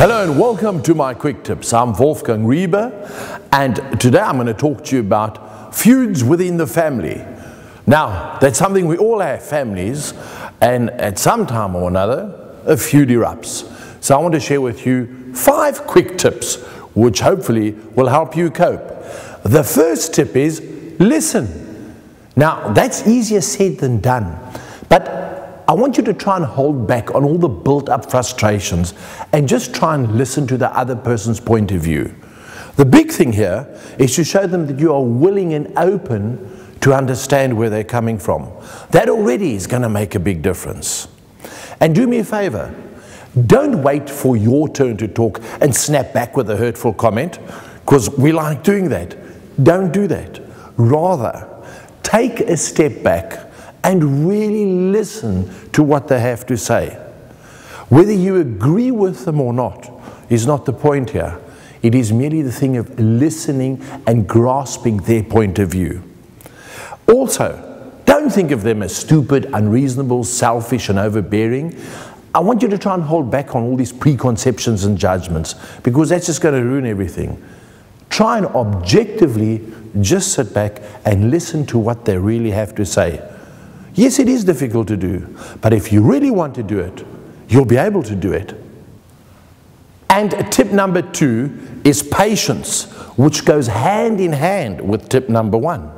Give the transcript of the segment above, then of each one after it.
Hello and welcome to my quick tips. I'm Wolfgang Riebe, and today I'm going to talk to you about feuds within the family. Now, that's something we all have, families, and at some time or another, a feud erupts. So I want to share with you 5 quick tips which hopefully will help you cope. The first tip is listen. Now, that's easier said than done, but I want you to try and hold back on all the built-up frustrations and just try and listen to the other person's point of view. The big thing here is to show them that you are willing and open to understand where they're coming from. That already is going to make a big difference. And do me a favor, don't wait for your turn to talk and snap back with a hurtful comment, because we like doing that. Don't do that. Rather, take a step back and really listen to what they have to say. Whether you agree with them or not is not the point here. It is merely the thing of listening and grasping their point of view. Also, don't think of them as stupid, unreasonable, selfish, and overbearing. I want you to try and hold back on all these preconceptions and judgments, because that's just going to ruin everything. Try and objectively just sit back and listen to what they really have to say. Yes, it is difficult to do, but if you really want to do it, you'll be able to do it. And tip number 2 is patience, which goes hand in hand with tip number 1.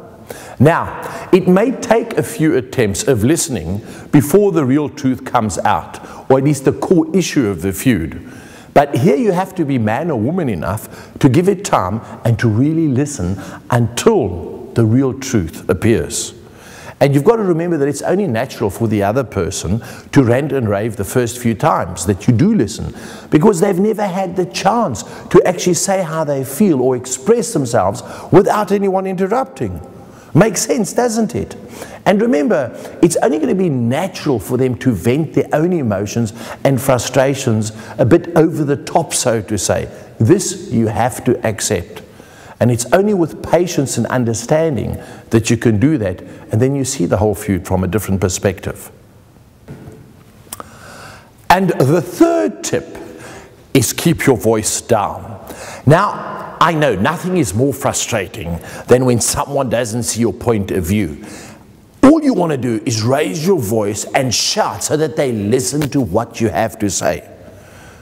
Now, it may take a few attempts of listening before the real truth comes out, or at least the core issue of the feud. But here you have to be man or woman enough to give it time and to really listen until the real truth appears. And you've got to remember that it's only natural for the other person to rant and rave the first few times that you do listen, because they've never had the chance to actually say how they feel or express themselves without anyone interrupting. Makes sense, doesn't it? And remember, it's only going to be natural for them to vent their own emotions and frustrations a bit over the top, so to say. This you have to accept. And it's only with patience and understanding that you can do that, and then you see the whole feud from a different perspective. And the third tip is keep your voice down. Now, I know nothing is more frustrating than when someone doesn't see your point of view. All you want to do is raise your voice and shout so that they listen to what you have to say.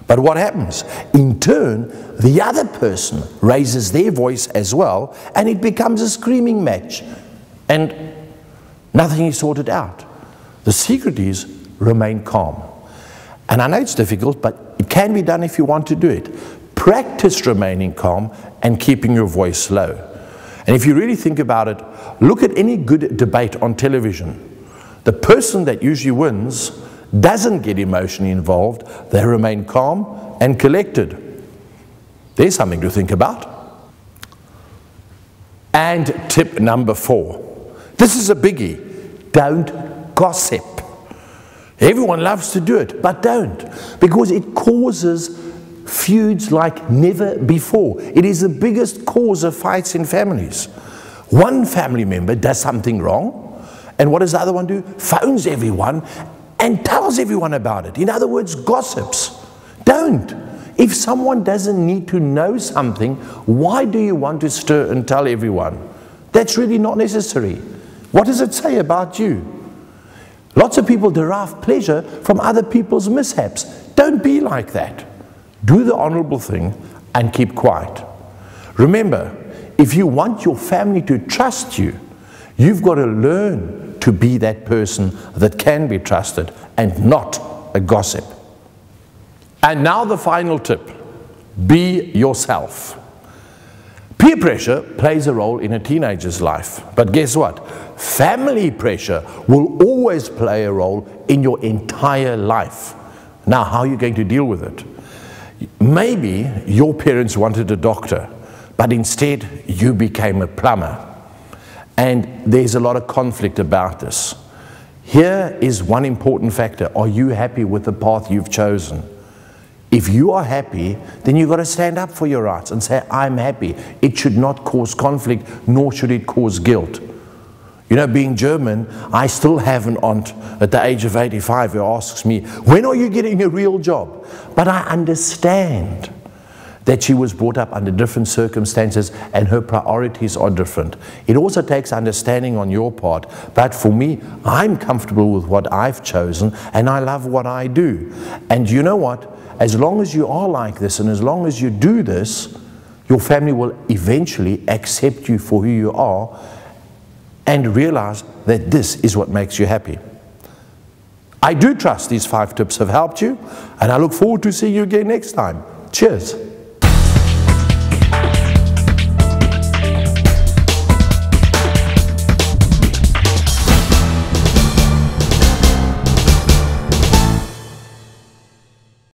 But what happens? In turn, the other person raises their voice as well, and it becomes a screaming match, and nothing is sorted out. The secret is remain calm. And I know it's difficult, but it can be done if you want to do it. Practice remaining calm and keeping your voice low. And if you really think about it, look at any good debate on television. The person that usually wins doesn't get emotionally involved. They remain calm and collected. There's something to think about. And tip number 4. This is a biggie. Don't gossip. Everyone loves to do it, but don't, because it causes feuds like never before. It is the biggest cause of fights in families. One family member does something wrong, and what does the other one do? Phones everyone and tells everyone about it. In other words, gossips. Don't. If someone doesn't need to know something, why do you want to stir and tell everyone? That's really not necessary. What does it say about you? Lots of people derive pleasure from other people's mishaps. Don't be like that. Do the honorable thing and keep quiet. Remember, if you want your family to trust you, you've got to learn to be that person that can be trusted and not a gossip. And now the final tip. Be yourself. Peer pressure plays a role in a teenager's life. But guess what? Family pressure will always play a role in your entire life. Now, how are you going to deal with it? Maybe your parents wanted a doctor, but instead you became a plumber. And there's a lot of conflict about this. Here is one important factor. Are you happy with the path you've chosen? If you are happy, then you've got to stand up for your rights and say, I'm happy. It should not cause conflict, nor should it cause guilt. You know, being German, I still have an aunt at the age of 85 who asks me, when are you getting a real job? But I understand that she was brought up under different circumstances and her priorities are different. It also takes understanding on your part, but for me, I'm comfortable with what I've chosen and I love what I do. And you know what? As long as you are like this and as long as you do this, your family will eventually accept you for who you are and realize that this is what makes you happy. I do trust these 5 tips have helped you, and I look forward to seeing you again next time. Cheers.